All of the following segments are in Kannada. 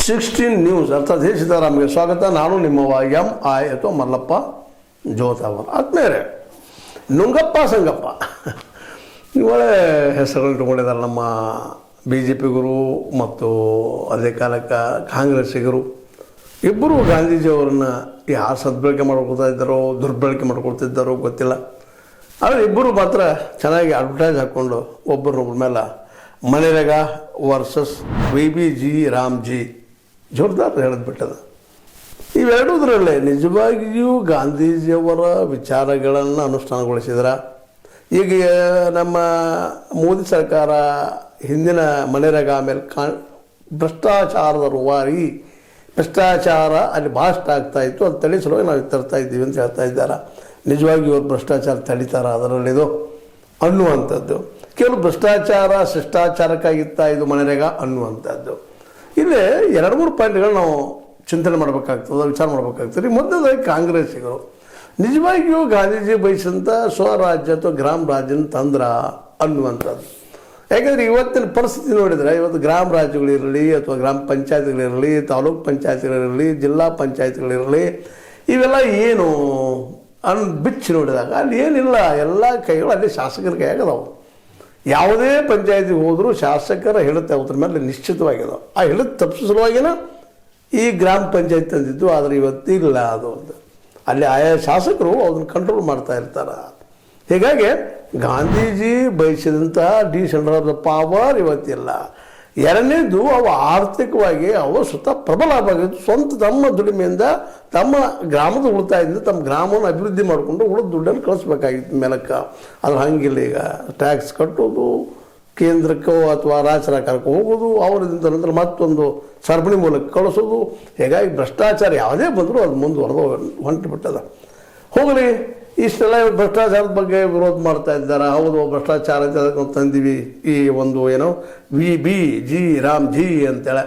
16 ನ್ಯೂಸ್ ಅರ್ಥಾತ್ ಸೀತಾರಾಮ್ಗೆ ಸ್ವಾಗತ. ನಾನು ನಿಮ್ಮವ MI ಅಥವಾ ಮಲ್ಲಪ್ಪ ಜೋತಾವರ್. ಆದ್ಮೇಲೆ ನುಂಗಪ್ಪ ಸಂಗಪ್ಪ ಒಳ್ಳೆ ಹೆಸರುಗಳು ಇಟ್ಕೊಂಡಿದ್ದಾರೆ ನಮ್ಮ BJPಗರು ಮತ್ತು ಅದೇ ಕಾಲಕ್ಕೆ ಕಾಂಗ್ರೆಸ್ಸಿಗರು. ಇಬ್ಬರು ಗಾಂಧೀಜಿಯವರನ್ನ ಯಾರು ಸದ್ಬಳಕೆ ಮಾಡ್ಕೊಳ್ತಾ ಇದ್ದಾರೋ ದುರ್ಬಳಕೆ ಮಾಡ್ಕೊಳ್ತಿದ್ದಾರೋ ಗೊತ್ತಿಲ್ಲ. ಆದರೆ ಇಬ್ಬರು ಮಾತ್ರ ಚೆನ್ನಾಗಿ ಅಡ್ವರ್ಟೈಸ್ ಹಾಕ್ಕೊಂಡು ಒಬ್ಬರೊಬ್ಬರ ಮೇಲೆ ಮನೆರೇಗಾ ವರ್ಸಸ್ VBG ರಾಮ್ಜಿ ಜೋರ್ದಾರ್ ಹೇಳಿದ್ಬಿಟ್ಟದ. ಇವೆರಡೂದರಲ್ಲೇ ನಿಜವಾಗಿಯೂ ಗಾಂಧೀಜಿಯವರ ವಿಚಾರಗಳನ್ನು ಅನುಷ್ಠಾನಗೊಳಿಸಿದ್ರ. ಈಗ ನಮ್ಮ ಮೋದಿ ಸರ್ಕಾರ ಹಿಂದಿನ ಮನೆರೇಗಾ ಮೇಲೆ ಭ್ರಷ್ಟಾಚಾರದ ರೂವಾರಿ, ಭ್ರಷ್ಟಾಚಾರ ಅಲ್ಲಿ ಭಾಷ್ಟ ಆಗ್ತಾಯಿತ್ತು, ಅದು ತಡೆಸಲುವಾಗಿ ನಾವು ತರ್ತಾ ಇದ್ದೀವಿ ಅಂತ ಹೇಳ್ತಾ ಇದ್ದಾರೆ. ನಿಜವಾಗಿ ಇವರು ಭ್ರಷ್ಟಾಚಾರ ತಡೀತಾರ ಅದರಲ್ಲಿದು ಅನ್ನುವಂಥದ್ದು. ಕೆಲವು ಭ್ರಷ್ಟಾಚಾರ ಶಿಷ್ಟಾಚಾರಕ್ಕಾಗಿತ್ತ ಇದು ಮನೆರೇಗಾ ಅನ್ನುವಂಥದ್ದು. ಇಲ್ಲೇ 2-3 ಪಾಯಿಂಟ್ಗಳು ನಾವು ಚಿಂತನೆ ಮಾಡಬೇಕಾಗ್ತದೆ, ವಿಚಾರ ಮಾಡಬೇಕಾಗ್ತದೆ. ಮೊದಲದಾಗಿ ಕಾಂಗ್ರೆಸ್ಸಿಗರು ನಿಜವಾಗಿಯೂ ಗಾಂಧೀಜಿ ಬಯಸಿದಂಥ ಸ್ವರಾಜ್ಯ ಅಥವಾ ಗ್ರಾಮ ರಾಜ್ಯನ ತಂದ್ರ ಅನ್ನುವಂಥದ್ದು. ಯಾಕೆಂದರೆ ಇವತ್ತಿನ ಪರಿಸ್ಥಿತಿ ನೋಡಿದರೆ ಇವತ್ತು ಗ್ರಾಮ ರಾಜ್ಯಗಳಿರಲಿ ಅಥವಾ ಗ್ರಾಮ ಪಂಚಾಯತ್ಗಳಿರಲಿ, ತಾಲೂಕು ಪಂಚಾಯತ್ಗಳಿರಲಿ, ಜಿಲ್ಲಾ ಪಂಚಾಯತ್ಗಳಿರಲಿ, ಇವೆಲ್ಲ ಏನು ಬಿಚ್ಚಿ ನೋಡಿದಾಗ ಅಲ್ಲಿ ಏನಿಲ್ಲ, ಎಲ್ಲ ಕೈಗಳು ಅಲ್ಲಿ ಶಾಸಕರ ಕೈಯಾಗದಾವು. ಯಾವುದೇ ಪಂಚಾಯತಿಗೆ ಹೋದರೂ ಶಾಸಕರ ಹಿಡಿತ ಅವ್ರ ಮೇಲೆ ನಿಶ್ಚಿತವಾಗಿದಾವೆ. ಆ ಹಿಡಿತ ತಪ್ಪಿಸೋ ಸಲುವಾಗಿನ ಈ ಗ್ರಾಮ ಪಂಚಾಯತ್ ತಂದಿದ್ದು. ಆದರೆ ಇವತ್ತಿಲ್ಲ ಅದು ಒಂದು ಅಲ್ಲಿ ಆಯಾ ಶಾಸಕರು ಅದನ್ನು ಕಂಟ್ರೋಲ್ ಮಾಡ್ತಾ ಇರ್ತಾರೆ. ಹೀಗಾಗಿ ಗಾಂಧೀಜಿ ಬಯಸಿದಂಥ ಡಿಸೆಂಟ್ರಲ್ ಆಫ್ ದ ಪವರ್ ಇವತ್ತಿಲ್ಲ. ಎರಡನೇದು ಅವು ಆರ್ಥಿಕವಾಗಿ ಅವು ಸ್ವತಃ ಪ್ರಬಲ ಆಗಬೇಕು. ಸ್ವಂತ ತಮ್ಮ ದುಡಿಮೆಯಿಂದ ತಮ್ಮ ಗ್ರಾಮದ ಉಳಿತಾಯದಿಂದ ತಮ್ಮ ಗ್ರಾಮವನ್ನು ಅಭಿವೃದ್ಧಿ ಮಾಡಿಕೊಂಡು ಉಳಿದ ದುಡ್ಡನ್ನು ಕಳಿಸ್ಬೇಕಾಗಿತ್ತು ಮೇಲಕ್ಕೆ. ಅದು ಹಂಗಿಲ್ಲ. ಈಗ ಟ್ಯಾಕ್ಸ್ ಕಟ್ಟೋದು, ಕೇಂದ್ರಕ್ಕೋ ಅಥವಾ ರಾಜ್ಯ ಸರ್ಕಾರಕ್ಕೆ ಹೋಗೋದು, ಅವರಿಂದ ನಂತರ ಮತ್ತೊಂದು ಸರಪಣಿ ಮೂಲಕ ಕಳಿಸೋದು. ಹೀಗಾಗಿ ಭ್ರಷ್ಟಾಚಾರ ಯಾವುದೇ ಬಂದರೂ ಅದು ಮುಂದುವರೆದು ಹೊಂಟಿಬಿಟ್ಟದ. ಹೋಗಲಿ, ಇಷ್ಟೆಲ್ಲ ಭ್ರಷ್ಟಾಚಾರದ ಬಗ್ಗೆ ವಿರೋಧ ಮಾಡ್ತಾ ಇದ್ದಾರೆ. ಹೌದು, ಭ್ರಷ್ಟಾಚಾರ ಅಂತ ತಂದೀವಿ ಈ ಒಂದು ಏನೋ VBG ರಾಮ್ಜಿ ಅಂತೇಳಿ.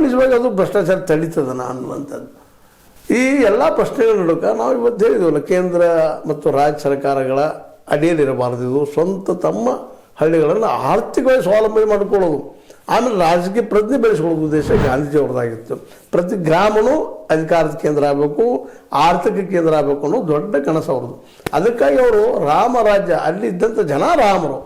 ನಿಜವಾಗಿ ಅದು ಭ್ರಷ್ಟಾಚಾರ ತಡೀತದನ ಅನ್ನುವಂಥದ್ದು. ಈ ಎಲ್ಲ ಪ್ರಶ್ನೆಗಳ ನಡುಕ ನಾವು ಇವತ್ತು ಹೇಳಿದ್ವಲ್ಲ, ಕೇಂದ್ರ ಮತ್ತು ರಾಜ್ಯ ಸರ್ಕಾರಗಳ ಅಡಿಯಲ್ಲಿರಬಾರ್ದು. ಇದು ಸ್ವಂತ ತಮ್ಮ ಹಳ್ಳಿಗಳನ್ನು ಆರ್ಥಿಕವಾಗಿ ಸ್ವಾವಲಂಬನೆ ಮಾಡಿಕೊಳ್ಳೋದು, ಆಮೇಲೆ ರಾಜಕೀಯ ಪ್ರಜ್ಞೆ ಬೆಳೆಸ್ಕೊಳ್ಳೋದು ಉದ್ದೇಶ ಗಾಂಧೀಜಿ ಅವ್ರದ್ದಾಗಿತ್ತು. ಪ್ರತಿ ಗ್ರಾಮನೂ ಅಧಿಕಾರದ ಕೇಂದ್ರ ಆಗಬೇಕು, ಆರ್ಥಿಕ ಕೇಂದ್ರ ಆಗಬೇಕು ಅನ್ನೋ ದೊಡ್ಡ ಕನಸು ಅವ್ರದ್ದು. ಅದಕ್ಕಾಗಿ ಅವರು ರಾಮರಾಜ್ಯ, ಅಲ್ಲಿ ಇದ್ದಂಥ ಜನ ರಾಮರು,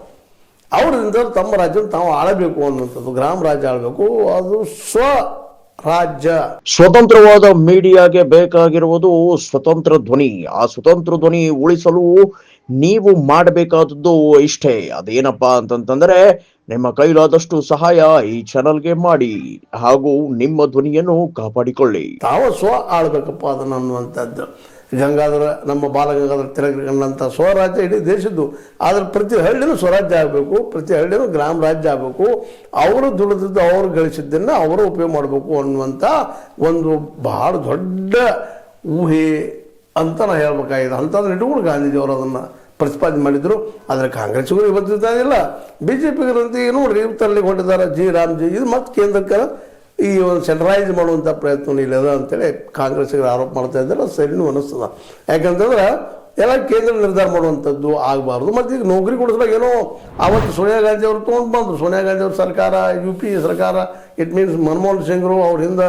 ಅವರಿಂದ ತಮ್ಮ ರಾಜ್ಯವನ್ನು ತಾವು ಆಳಬೇಕು ಅನ್ನುವಂಥದ್ದು. ಗ್ರಾಮ ರಾಜ್ಯ ಆಳಬೇಕು, ಅದು ಸ್ವರಾಜ್ಯ. ಸ್ವತಂತ್ರವಾದ ಮೀಡಿಯಾಗೆ ಬೇಕಾಗಿರುವುದು ಸ್ವತಂತ್ರ ಧ್ವನಿ. ಆ ಸ್ವತಂತ್ರ ಧ್ವನಿ ಉಳಿಸಲು ನೀವು ಮಾಡಬೇಕಾದದ್ದು ಇಷ್ಟೇ. ಅದೇನಪ್ಪಾ ಅಂತಂತಂದ್ರೆ, ನಿಮ್ಮ ಕೈಲಾದಷ್ಟು ಸಹಾಯ ಈ ಚಾನಲ್ಗೆ ಮಾಡಿ ಹಾಗೂ ನಿಮ್ಮ ಧ್ವನಿಯನ್ನು ಕಾಪಾಡಿಕೊಳ್ಳಿ. ತಾವು ಆಳ್ಬೇಕಪ್ಪ ಅದನ್ನು ಅನ್ನುವಂಥದ್ದು. ಗಂಗಾಧರ, ನಮ್ಮ ಬಾಲಗಂಗಾಧರ ತಿಲಕರಂಥ ಸ್ವರಾಜ್ಯ ಇಡೀ ದೇಶದ್ದು. ಆದರೆ ಪ್ರತಿ ಹಳ್ಳಿನೂ ಸ್ವರಾಜ್ಯ ಆಗಬೇಕು, ಪ್ರತಿ ಹಳ್ಳಿನೂ ಗ್ರಾಮ ರಾಜ್ಯ ಆಗಬೇಕು. ಅವರು ದುಡಿದಿದ್ದು, ಅವರು ಗಳಿಸಿದ್ದನ್ನು ಅವರು ಉಪಯೋಗ ಮಾಡಬೇಕು ಅನ್ನುವಂಥ ಒಂದು ಬಹಳ ದೊಡ್ಡ ಊಹೆ ಅಂತ ನಾನು ಹೇಳ್ಬೇಕಾಗಿದೆ. ಅಂಥದ್ದು ಇಟ್ಕೊಂಡು ಗಾಂಧೀಜಿಯವರು ಅದನ್ನು ಪ್ರತಿಪಾದನೆ ಮಾಡಿದರು. ಆದರೆ ಕಾಂಗ್ರೆಸ್ಸಿಗೂ ಇವತ್ತಿಲ್ಲ, BJPಗರಂತ ನೋಡ್ರಿ ಇವತ್ತಲ್ಲಿ ಹೊಂಟಿದ್ದಾರೆ ರಾಮ್ಜಿ. ಇದು ಮತ್ತೆ ಕೇಂದ್ರಕ್ಕೆ ಈ ಒಂದು ಸೆಂಟ್ರಲೈಸ್ ಮಾಡುವಂಥ ಪ್ರಯತ್ನ ಇಲ್ಲದ ಅಂತೇಳಿ ಕಾಂಗ್ರೆಸ್ಸಿಗರು ಆರೋಪ ಮಾಡ್ತಾ ಇದ್ದಾರೆ. ಸರಿನೂ ಅನ್ನಿಸ್ತದ. ಯಾಕಂತಂದ್ರೆ ಎಲ್ಲ ಕೇಂದ್ರ ನಿರ್ಧಾರ ಮಾಡುವಂಥದ್ದು ಆಗಬಾರ್ದು. ಮತ್ತು ಈಗ ನೌಕರಿ ಕೊಡಿಸ್ದಾಗ ಏನೋ ಆವತ್ತು ಸೋನಿಯಾ ಗಾಂಧಿ ಅವರು ತೊಗೊಂಡು ಬಂದರು. ಸೋನಿಯಾ ಗಾಂಧಿ ಅವ್ರ ಸರ್ಕಾರ, UP ಸರ್ಕಾರ, ಇಟ್ ಮೀನ್ಸ್ ಮನಮೋಹನ್ ಸಿಂಗ್ರು ಅವರಿಂದ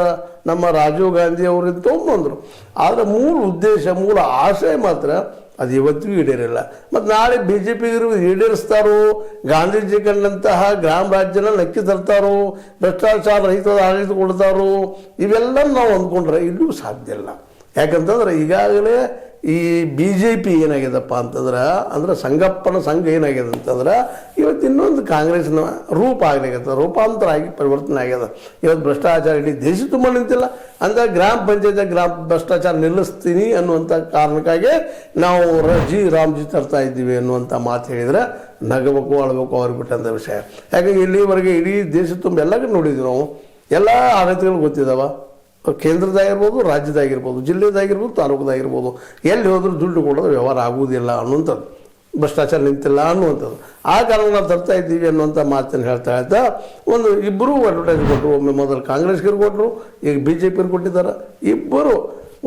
ನಮ್ಮ ರಾಜೀವ್ ಗಾಂಧಿ ಅವರಿಂದ ತೊಗೊಂಡ್ಬಂದರು. ಆದರೆ ಮೂಲ ಉದ್ದೇಶ, ಮೂಲ ಆಶಯ ಮಾತ್ರ ಅದು ಇವತ್ತಿಗೂ ಈಡೇರಿಲ್ಲ. ಮತ್ತು ನಾಳೆ BJPಗರು ಈಡೇರಿಸ್ತಾರೋ, ಗಾಂಧೀಜಿ ಕಂಡಂತಹ ಗ್ರಾಮ ರಾಜ್ಯನ ನಕ್ಕಿ ತರ್ತಾರೋ, ಭ್ರಷ್ಟಾಚಾರ ರಹಿತ ಆಡಳಿತ ಕೊಡ್ತಾರೋ, ಇವೆಲ್ಲ ನಾವು ಅಂದ್ಕೊಂಡ್ರೆ ಇಲ್ಲೂ ಸಾಧ್ಯ ಇಲ್ಲ. ಯಾಕಂತಂದ್ರೆ ಈಗಾಗಲೇ ಈ BJP ಏನಾಗ್ಯದಪ್ಪ ಅಂತಂದ್ರೆ, ಅಂದ್ರೆ ಸಂಗಪ್ಪನ ಸಂಘ ಏನಾಗ್ಯದ ಅಂತಂದ್ರೆ ಇವತ್ತು ಇನ್ನೊಂದು ಕಾಂಗ್ರೆಸ್ನ ರೂಪ ಆಗ್ಲಿಕ್ಕೆ ರೂಪಾಂತರ ಆಗಿ ಪರಿವರ್ತನೆ ಆಗ್ಯದ. ಇವತ್ತು ಭ್ರಷ್ಟಾಚಾರ ಇಡೀ ದೇಶ ತುಂಬ ನಿಂತಿಲ್ಲ. ಅಂದರೆ ಗ್ರಾಮ ಪಂಚಾಯತ್ ಗ್ರಾಮ ಭ್ರಷ್ಟಾಚಾರ ನಿಲ್ಲಿಸ್ತೀನಿ ಅನ್ನುವಂಥ ಕಾರಣಕ್ಕಾಗಿ ನಾವು ರಾಮ್ಜಿ ತರ್ತಾ ಇದ್ದೀವಿ ಅನ್ನುವಂಥ ಮಾತು ಹೇಳಿದರೆ ನಗಬೇಕು, ಅಳಬೇಕು ಅವ್ರಿಗೆ ಬಿಟ್ಟಂಥ ವಿಷಯ. ಯಾಕಂದ್ರೆ ಇಲ್ಲಿವರೆಗೆ ಇಡೀ ದೇಶ ತುಂಬ ಎಲ್ಲ ನೋಡಿದ್ವಿ ನಾವು. ಎಲ್ಲ ಆಡಳಿತಗಳು ಗೊತ್ತಿದ್ದಾವೆ, ಕೇಂದ್ರದಾಗಿರ್ಬೋದು, ರಾಜ್ಯದಾಗಿರ್ಬೋದು, ಜಿಲ್ಲೆದಾಗಿರ್ಬೋದು, ತಾಲೂಕದಾಗಿರ್ಬೋದು. ಎಲ್ಲಿ ಹೋದ್ರೂ ದುಡ್ಡು ಕೊಡೋದು ವ್ಯವಹಾರ ಆಗುವುದಿಲ್ಲ ಅನ್ನುವಂಥದ್ದು, ಭ್ರಷ್ಟಾಚಾರ ನಿಂತಿಲ್ಲ ಅನ್ನುವಂಥದ್ದು. ಆ ಕಾರಣ ನಾವು ತರ್ತಾ ಇದ್ದೀವಿ ಅನ್ನುವಂಥ ಮಾತನ್ನು ಹೇಳ್ತಾ ಒಂದು ಇಬ್ಬರು ಅಡ್ವರ್ಟೈಸ್ ಕೊಟ್ಟರು. ಒಮ್ಮೆ ಮೊದಲು ಕಾಂಗ್ರೆಸ್ಗೆ ಕೊಟ್ಟರು, ಈಗ BJPಗೆ ಕೊಟ್ಟಿದ್ದಾರೆ. ಇಬ್ಬರು,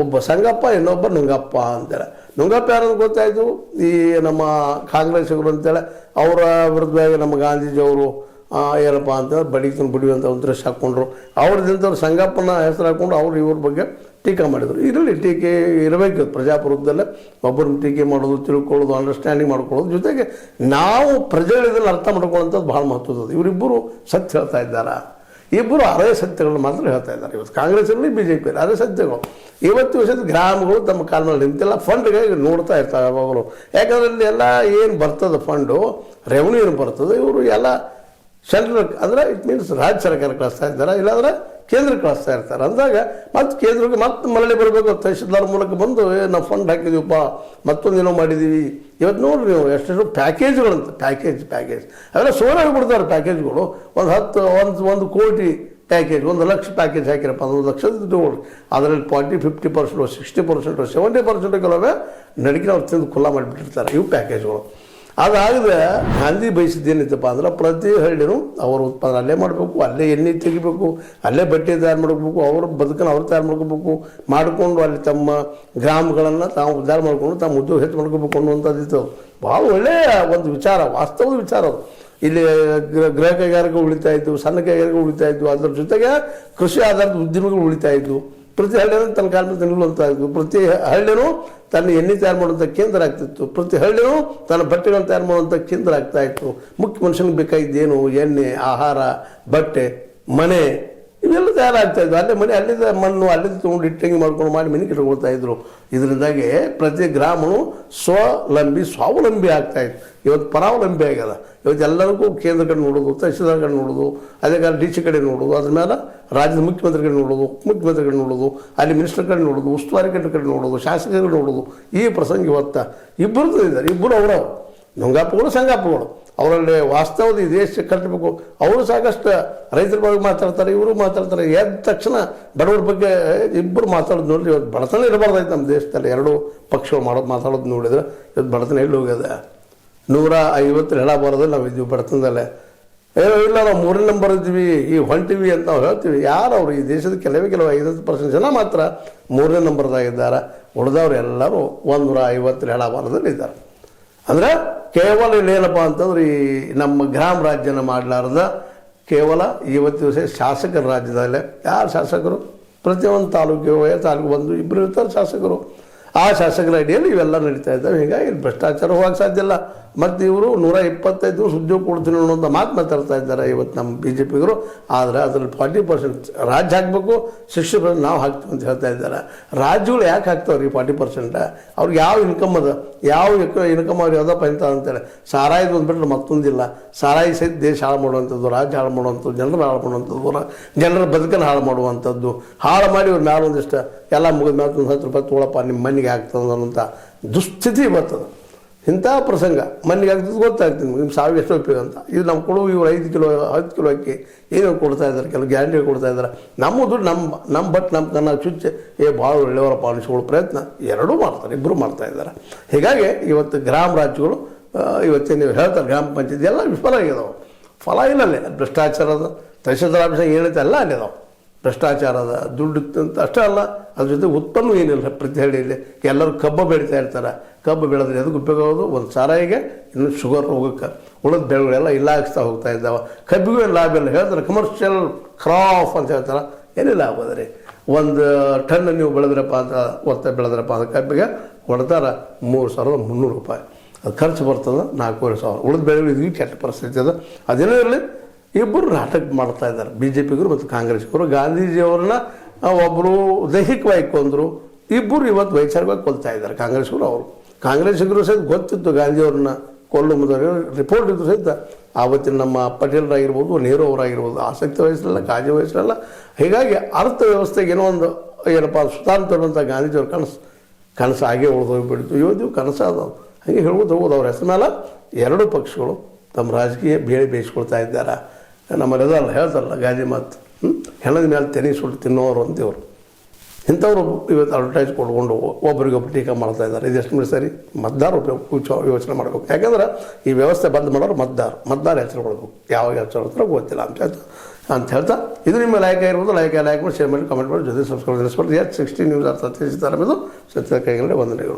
ಒಬ್ಬ ಸಂಗಪ್ಪ, ಇನ್ನೊಬ್ಬ ನುಂಗಪ್ಪ ಅಂತೇಳಿ. ನುಂಗಪ್ಪ ಯಾರು ಗೊತ್ತಾಯಿತು, ಈ ನಮ್ಮ ಕಾಂಗ್ರೆಸ್ಸಿಗರು ಅಂತೇಳಿ ಅವರ ವಿರುದ್ಧವಾಗಿ ನಮ್ಮ ಗಾಂಧೀಜಿಯವರು ಏನಪ್ಪ ಅಂತಂದ್ರೆ ಬಡಿತನ ಬಡಿಯುವಂಥ ಒಂದು ಡ್ರೆಸ್ ಹಾಕ್ಕೊಂಡ್ರು. ಅವ್ರದಿಂದವ್ರು ಸಂಗಪ್ಪನ ಹೆಸರು ಹಾಕ್ಕೊಂಡು ಅವ್ರು ಇವ್ರ ಬಗ್ಗೆ ಟೀಕೆ ಮಾಡಿದರು. ಇದರಲ್ಲಿ ಟೀಕೆ ಇರಬೇಕು ಪ್ರಜಾಪ್ರಭುತ್ವದಲ್ಲೇ, ಒಬ್ಬರನ್ನ ಟೀಕೆ ಮಾಡೋದು, ತಿಳ್ಕೊಳ್ಳೋದು, ಅಂಡರ್ಸ್ಟ್ಯಾಂಡಿಂಗ್ ಮಾಡ್ಕೊಳ್ಳೋದು, ಜೊತೆಗೆ ನಾವು ಪ್ರಜೆಗಳು ಇದನ್ನು ಅರ್ಥ ಮಾಡ್ಕೊಳ್ಳೋಂಥದ್ದು ಭಾಳ ಮಹತ್ವದ. ಇವರಿಬ್ಬರು ಸತ್ಯ ಹೇಳ್ತಾ ಇದ್ದಾರೆ, ಇಬ್ಬರು ಅರೆ ಸತ್ಯಗಳನ್ನ ಮಾತ್ರ ಹೇಳ್ತಾ ಇದ್ದಾರೆ. ಇವತ್ತು ಕಾಂಗ್ರೆಸ್ಸಲ್ಲಿ BJP ಅರೆ ಸತ್ಯಗಳು. ಇವತ್ತು ವಿಷಯದ ಗ್ರಾಮಗಳು ತಮ್ಮ ಕಾಲ ಮೇಲೆ ನಿಂತಿಲ್ಲ, ಫಂಡ್ಗೆ ನೋಡ್ತಾ ಇರ್ತಾರೆ ಯಾವಾಗಲೂ. ಯಾಕಂದ್ರೆ ಇಲ್ಲಿ ಎಲ್ಲ ಏನು ಬರ್ತದೆ ಫಂಡು, ರೆವೆನ್ಯೂ ಏನು ಬರ್ತದೆ, ಇವರು ಎಲ್ಲ ಸೆಂಟ್ರಲ್ ಅಂದರೆ ಇಟ್ ಮೀನ್ಸ್ ರಾಜ್ಯ ಸರ್ಕಾರ ಕಳಿಸ್ತಾ ಇದ್ದಾರೆ, ಇಲ್ಲಾಂದ್ರೆ ಕೇಂದ್ರಕ್ಕೆ ಕಳಿಸ್ತಾ ಇರ್ತಾರೆ. ಅಂದಾಗ ಮತ್ತೆ ಕೇಂದ್ರಕ್ಕೆ ಮತ್ತೆ ಮರಳಿ ಬರಬೇಕು, ತಹಶೀಲ್ದಾರ್ ಮೂಲಕ ಬಂದು ನಾವು ಫಂಡ್ ಹಾಕಿದ್ದೀವಪ್ಪ, ಮತ್ತೊಂದೇನೋ ಮಾಡಿದ್ದೀವಿ. ಇವತ್ತು ನೋಡಿರಿ ನೀವು ಎಷ್ಟೆಷ್ಟು ಪ್ಯಾಕೇಜ್ಗಳಂತ ಪ್ಯಾಕೇಜ್ ಅವೆಲ್ಲ ಸೋನಾಗಿ ಬಿಡ್ತಾರೆ ಪ್ಯಾಕೇಜ್ಗಳು. ಒಂದು ಕೋಟಿ ಪ್ಯಾಕೇಜ್, 1 ಲಕ್ಷ ಪ್ಯಾಕೇಜ್ ಹಾಕಿರಪ್ಪ, 1 ಲಕ್ಷದ ದುಡ್ಡು. ಅದರಲ್ಲಿ 50% 60% 70% ಕೆಲವೇ ನಡಿಗೆ ಅವ್ರು ತಿಂದು ಖುಲ್ಲಾ ಮಾಡಿಬಿಟ್ಟಿರ್ತಾರೆ ಇವು ಪ್ಯಾಕೇಜ್ಗಳು. ಅದಾಗದೆ ಗಾಂಧಿ ಬಯಸಿದ್ದೇನಿತ್ತಪ್ಪ ಅಂದ್ರೆ ಪ್ರತಿ ಹಳ್ಳಿನೂ ಅವ್ರ ಉತ್ಪಾದನೆ ಅಲ್ಲೇ ಮಾಡಬೇಕು, ಅಲ್ಲೇ ಎಣ್ಣೆ ತೆಗಿಬೇಕು, ಅಲ್ಲೇ ಬಟ್ಟೆ ತಯಾರು ಮಾಡ್ಕೋಬೇಕು, ಅವ್ರ ಬದುಕನ್ನು ಅವ್ರು ತಯಾರು ಮಾಡ್ಕೋಬೇಕು, ಮಾಡಿಕೊಂಡು ಅಲ್ಲಿ ತಮ್ಮ ಗ್ರಾಮಗಳನ್ನು ತಾವು ಉದ್ಧಾರ ಮಾಡಿಕೊಂಡು ತಮ್ಮ ಉದ್ಯೋಗ ಹೆಚ್ಚು ಮಾಡ್ಕೋಬೇಕು ಅನ್ನುವಂಥದ್ದು ಭಾಳ ಒಳ್ಳೆಯ ಒಂದು ವಿಚಾರ, ವಾಸ್ತವದ ವಿಚಾರ ಅದು. ಇಲ್ಲಿ ಗೃಹ ಕೈಗಾರಿಕೆ ಉಳಿತಾ ಇದ್ದು, ಸಣ್ಣ ಕೈಗಾರಿಕೆ ಉಳಿತಾ ಇದ್ದು, ಅದರ ಜೊತೆಗೆ ಕೃಷಿ ಆಧಾರಿತ ಉದ್ಯಮಗಳು ಉಳಿತಾ ಇದ್ದು. ಪ್ರತಿ ಹಳ್ಳಿನೂ ತನ್ನ ಕಾಲ ಮೇಲೆ ನಿಲ್ಲುವಂಥ ಇತ್ತು, ಪ್ರತಿ ಹಳ್ಳಿನೂ ತನ್ನ ಎಣ್ಣೆ ತಯಾರು ಮಾಡುವಂಥ ಕೇಂದ್ರ ಆಗ್ತಿತ್ತು, ಪ್ರತಿ ಹಳ್ಳಿನೂ ತನ್ನ ಬಟ್ಟೆಗಳನ್ನು ತಯಾರು ಮಾಡುವಂಥ ಕೇಂದ್ರ ಆಗ್ತಾ ಇತ್ತು. ಮುಖ್ಯ ಮನುಷ್ಯನಿಗೆ ಬೇಕಾಗಿದ್ದೇನು, ಎಣ್ಣೆ, ಆಹಾರ, ಬಟ್ಟೆ, ಮನೆ ಇವೆಲ್ಲ ತಯಾರಾಗ್ತಾಯಿದ್ವು. ಅಲ್ಲೇ ಮನೆ ಅಲ್ಲಿಂದ ಮಣ್ಣು ಅಲ್ಲಿಂದ ತೊಗೊಂಡು ಇಟ್ಟಂಗಿ ಮಾಡ್ಕೊಂಡು ಮಾಡಿ ಮನೆ ಕಟ್ಕೊಳ್ತಾ ಇದ್ರು. ಇದರಿಂದಾಗಿ ಪ್ರತಿ ಗ್ರಾಮವು ಸ್ವಾವಲಂಬಿ ಆಗ್ತಾಯಿತ್ತು. ಇವತ್ತು ಪರಾವಲಂಬಿ ಆಗ್ಯದ. ಇವತ್ತು ಎಲ್ಲರಿಗೂ ಕೇಂದ್ರ ಕಡೆ ನೋಡೋದು, ತಹಶೀಲ್ದಾರ್ ಕಡೆ ನೋಡೋದು, ಅದೇ ಕಾಲ DC ಕಡೆ ನೋಡೋದು, ಅದ್ರ ಮೇಲೆ ರಾಜ್ಯದ ಮುಖ್ಯಮಂತ್ರಿ ಕಡೆ ನೋಡೋದು, ಉಪಮುಖ್ಯಮಂತ್ರಿ ಕಡೆ ನೋಡೋದು, ಅಲ್ಲಿ ಮಿನಿಸ್ಟರ್ ಕಡೆ ನೋಡೋದು, ಉಸ್ತುವಾರಿ ಕಡೆ ನೋಡೋದು, ಶಾಸಕರು ನೋಡೋದು. ಈ ಪ್ರಸಂಗ ಇವತ್ತು ಇಬ್ಬರದ್ದು ಇದ್ದಾರೆ. ಇಬ್ಬರು ಅವರ ನುಂಗಪ್ಪಗಳು ಸಂಗಪ್ಪಗಳು. ಅವರಲ್ಲಿ ವಾಸ್ತವದ ಈ ದೇಶ ಕಟ್ಟಬೇಕು. ಅವರು ಸಾಕಷ್ಟು ರೈತರ ಬಗ್ಗೆ ಮಾತಾಡ್ತಾರೆ, ಇವರು ಮಾತಾಡ್ತಾರೆ. ಎದ್ದ ತಕ್ಷಣ ಬಡವರ ಬಗ್ಗೆ ಇಬ್ಬರು ಮಾತಾಡೋದು ನೋಡಿರಿ. ಇವತ್ತು ಬಡತನ ಇರಬಾರ್ದಾಯ್ತು ನಮ್ಮ ದೇಶದಲ್ಲಿ. ಎರಡೂ ಪಕ್ಷಗಳು ಮಾತಾಡೋದು ನೋಡಿದ್ರೆ ಇವತ್ತು ಬಡತನ ಎಲ್ಲಿ ಹೋಗ್ಯದ. 150 ಹೇಳಬಾರ್ದು ನಾವು ಇದ್ದೀವಿ ಬಡತನದಲ್ಲೇ. ಇಲ್ಲ ನಾವು 3ನೇ ನಂಬರ್ ಇದ್ದೀವಿ, ಈ ಹೊಂಟಿವಿ ಅಂತ ನಾವು ಹೇಳ್ತೀವಿ. ಯಾರು ಅವರು ಈ ದೇಶದ ಕೆಲವೇ 50% ಜನ ಮಾತ್ರ 3ನೇ ನಂಬರ್ದಾಗಿದ್ದಾರೆ. ಉಳಿದವ್ರು ಎಲ್ಲರೂ 150 ಹೇಳಬಾರ್ದಲ್ಲಿ ಇದ್ದಾರೆ. ಅಂದರೆ ಕೇವಲ ಇಲ್ಲೇನಪ್ಪ ಅಂತಂದ್ರೆ ಈ ನಮ್ಮ ಗ್ರಾಮ ರಾಜ್ಯನ ಮಾಡಲಾರ್ದ ಕೇವಲ ಇವತ್ತು ದಿವಸ ಶಾಸಕರ ರಾಜ್ಯದಲ್ಲೇ ಯಾರು ಶಾಸಕರು, ಪ್ರತಿಯೊಂದು ತಾಲೂಕು ಬಂದು ಇಬ್ಬರು ಇರ್ತಾರೆ ಶಾಸಕರು. ಆ ಶಾಸಕರ ಅಡಿಯಲ್ಲಿ ಇವೆಲ್ಲ ನಡೀತಾ ಇದ್ದಾವೆ. ಹೀಗಾಗಿ ಭ್ರಷ್ಟಾಚಾರ ಹೋಗಕ್ಕೆ ಸಾಧ್ಯ ಇಲ್ಲ. ಮತ್ತು ಇವರು 125 ವರ್ಷ ಉದ್ಯೋಗ ಕೊಡ್ತೀನಿ ಅನ್ನೋಂಥ ಮಾತು ಮಾತಾಡ್ತಾ ಇದ್ದಾರೆ ಇವತ್ತು ನಮ್ಮ BJPಗರು. ಆದರೆ ಅದರಲ್ಲಿ 40% ರಾಜ್ಯ ಹಾಕಬೇಕು, 60% ನಾವು ಹಾಕ್ತೀವಿ ಅಂತ ಹೇಳ್ತಾ ಇದ್ದಾರೆ. ರಾಜ್ಯಗಳು ಯಾಕೆ ಹಾಕ್ತಾವ್ರಿ 40%? ಅವ್ರಿಗೆ ಯಾವ ಇನ್ಕಮ್ ಅದ, ಯಾವ ಇನ್ಕಮ್ ಅವ್ರಿಗೆ ಯಾವುದಪ್ಪ ಅಂತ ಅಂತೇಳಿ ಸಾರಾಯಿದು ಅಂದ್ಬಿಟ್ರೆ ಮತ್ತೊಂದಿಲ್ಲ. ಸಾರಾಯಿ ಸಹಿತ ದೇಶ ಹಾಳು ಮಾಡುವಂಥದ್ದು, ರಾಜ್ಯ ಹಾಳು ಮಾಡುವಂಥದ್ದು, ಜನರು ಹಾಳು ಮಾಡುವಂಥದ್ದು, ಜನರ ಬದುಕನ್ನು ಹಾಳು ಮಾಡುವಂಥದ್ದು. ಹಾಳು ಮಾಡಿ ಇವ್ರ ಮ್ಯಾಲ ಒಂದಿಷ್ಟು ಎಲ್ಲ ಮುಗಿದ ಮ್ಯಾಲ ಒಂದು 10 ರೂಪಾಯಿ ತೊಗೊಳಪ್ಪ ನಿಮ್ಮ ಮನೆಗೆ ಆಗ್ತದೆ ಅನ್ನೋಂಥ ದುಸ್ಥಿತಿ ಬರ್ತದೆ. ಇಂಥ ಪ್ರಸಂಗ ಮನೆಗೆ ಆಗ್ತದೆ ಗೊತ್ತಾಗ್ತದೆ ನಿಮ್ಮ ಸಾವಿಗೆ ಎಷ್ಟು ಉಪಯೋಗ ಅಂತ. ಇದು ನಾವು ಕೊಡುವ ಇವರು 5 ಕಿಲೋ 10 ಕಿಲೋ ಅಕ್ಕಿ ಏನೋ ಕೊಡ್ತಾ ಇದ್ದಾರೆ, ಕೆಲವು ಗ್ಯಾರಂಟಿ ಕೊಡ್ತಾ ಇದ್ದಾರೆ. ನಮ್ಮ ದುಡ್ಡು ನಮ್ಮ ಬಟ್ ನಮ್ಮ ಕನ್ನ ಚುಚ್ಚೆ ಭಾಳ ಒಳ್ಳೆಯವರಪ್ಪ ಅನಿಸ್ಕೊಳ್ಳೋ ಪ್ರಯತ್ನ ಎರಡೂ ಮಾಡ್ತಾರೆ, ಇಬ್ಬರು ಮಾಡ್ತಾ ಇದ್ದಾರೆ. ಹೀಗಾಗಿ ಇವತ್ತು ಗ್ರಾಮ ರಾಜ್ಯಗಳು ಇವತ್ತೇ ನೀವು ಹೇಳ್ತಾರೆ ಗ್ರಾಮ ಪಂಚಾಯತ್ ಎಲ್ಲ ವಿಫಲ ಆಗಿದಾವೆ. ಫಲ ಇಲ್ಲಲ್ಲೇ ಭ್ರಷ್ಟಾಚಾರದ ತಹಶೀಲ್ದಾರ್ ಆಫೀಸಾಗ ಏನೈತೆ ಎಲ್ಲ ಅಲ್ಲಿದಾವೆ. ಭ್ರಷ್ಟಾಚಾರದ ದುಡ್ಡು ಅಂತ ಅಷ್ಟೇ ಅಲ್ಲ, ಅದ್ರ ಜೊತೆ ಉತ್ಪನ್ನ ಏನಿಲ್ಲ. ಪ್ರತಿ ಹಳ್ಳಿಯಲ್ಲಿ ಎಲ್ಲರೂ ಕಬ್ಬು ಬೆಳೀತಾ ಇರ್ತಾರೆ. ಕಬ್ಬು ಬೆಳೆದ್ರೆ ಅದಕ್ಕೆ ಉಪಯೋಗ ಆಗೋದು ಒಂದು ಸಾರಾಯಿಗೆ, ಇನ್ನು ಶುಗರ್ ಹೋಗೋಕ್ಕೆ. ಉಳಿದ ಬೆಳೆಗಳೆಲ್ಲ ಇಲ್ಲ ಆಗಿಸ್ತಾ ಹೋಗ್ತಾ ಇದ್ದಾವೆ. ಕಬ್ಬಿಗೂ ಏನು ಲಾಭ ಇಲ್ಲ ಹೇಳ್ತಾರೆ, ಕಮರ್ಷಿಯಲ್ ಕ್ರಾಪ್ ಅಂತ ಹೇಳ್ತಾರೆ. ಏನಿಲ್ಲ ಆಗೋದ್ರಿ. 1 ಟನ್ ನೀವು ಬೆಳೆದ್ರಪ್ಪ ಅಂತ ಬೆಳೆದ್ರಪ್ಪ ಅಂತ ಕಬ್ಬಿಗೆ ಕೊಡ್ತಾರೆ 3,300 ರೂಪಾಯಿ. ಅದು ಖರ್ಚು ಬರ್ತದೆ 4,500. ಉಳಿದ ಬೆಳೆಗಳು ಇದೀವಿ ಕೆಟ್ಟ ಪರಿಸ್ಥಿತಿ ಅದು. ಅದೇನೋ ಇರಲಿ, ಇಬ್ಬರು ನಾಟಕ ಮಾಡ್ತಾ ಇದ್ದಾರೆ BJPಗರು ಮತ್ತು ಕಾಂಗ್ರೆಸ್ಗರು. ಗಾಂಧೀಜಿಯವ್ರನ್ನ ಒಬ್ಬರು ದೈಹಿಕವಾಗಿ ಕೊಂದರು, ಇಬ್ಬರು ಇವತ್ತು ವೈಚಾರಿಕವಾಗಿ ಕೊಲ್ತಾ ಇದ್ದಾರೆ ಕಾಂಗ್ರೆಸ್ಗರು. ಅವರು ಕಾಂಗ್ರೆಸ್ಸಿಗರು ಸಹಿತ ಗೊತ್ತಿತ್ತು ಗಾಂಧಿಯವ್ರನ್ನ ಕೊಲ್ಲು ಮೊದಲು ರಿಪೋರ್ಟ್ ಇದ್ದು ಸಹಿತ ಆವತ್ತಿನ ನಮ್ಮ ಪಟೇಲರಾಗಿರ್ಬೋದು, ನೆಹರು ಅವರಾಗಿರ್ಬೋದು ಆಸಕ್ತಿ ವಹಿಸಲಿಲ್ಲ, ಕಾಳಜಿ ವಹಿಸಲಿಲ್ಲ. ಹೀಗಾಗಿ ಅರ್ಥವ್ಯವಸ್ಥೆಗೆ ಏನೋ ಒಂದು ಏನಪ್ಪ ಸುತಾಂತರ ಅಂತ ಗಾಂಧೀಜಿಯವ್ರ ಕನಸು ಹಾಗೆ ಉಳಿದೋಗ್ಬಿಡ್ತು. ಇವತ್ತು ಕನಸು ಅದಾವೆ. ಹಾಗೆ ಹೇಳ್ಬೋದು ಹೋಗೋದು. ಅವ್ರ ಹೆಸರು ಮೇಲೆ ಎರಡೂ ಪಕ್ಷಗಳು ತಮ್ಮ ರಾಜಕೀಯ ಬೇಳೆ ಬೇಯಿಸ್ಕೊಳ್ತಾ ಇದ್ದಾರೆ. ನಮ್ಮಲ್ಲೆಲ್ಲ ಹೇಳ್ತಾರಲ್ಲ ಗಾಂಧಿ ಮಾತು, ಹೆಣದ ಮೇಲೆ ತೆನಿ ಸುಟ್ಟು ತಿನ್ನೋರು ಅಂತಿವರು. ಇಂಥವ್ರು ಇವತ್ತು ಅಡ್ವರ್ಟೈಸ್ ಕೊಡ್ಕೊಂಡು ಒಬ್ಬರಿಗೊಬ್ಬರು ಟೀಕೆ ಮಾಡ್ತಾ ಇದ್ದಾರೆ. ಇದೆಷ್ಟು ಮೇಲೆ ಸರಿ? ಮತದಾರ ಯೋಚನೆ ಮಾಡಬೇಕು. ಯಾಕಂದ್ರೆ ಈ ವ್ಯವಸ್ಥೆ ಬಂದ್ ಮಾಡೋರು ಮತದಾರ ಎಚ್ಚರ ಕೊಡಬೇಕು. ಯಾವಾಗ ಎಚ್ಚರ ಕೊಡ್ತಾರೋ ಗೊತ್ತಿಲ್ಲ ಅಂತ ಹೇಳ್ತಾ ಇದು ನಿಮ್ಮ ಲೈಕ್ ಆಗಿರ್ಬೋದು. ಲೈಕ್ ಮಾಡಿ, ಶೇರ್ ಮಾಡಿ, ಕಮೆಂಟ್ ಮಾಡಿ, ಜೊತೆ ಸಬ್ಸ್ಕ್ರೈಬ್. S16 ನ್ಯೂಸ್ ಅರ್ಥ ತಿಳಿಸಿದ್ದಾರೆ. ಇದು ಸತ್ಯ ಕೈಗೊಂಡೆ ವಂದನೆಗಳು.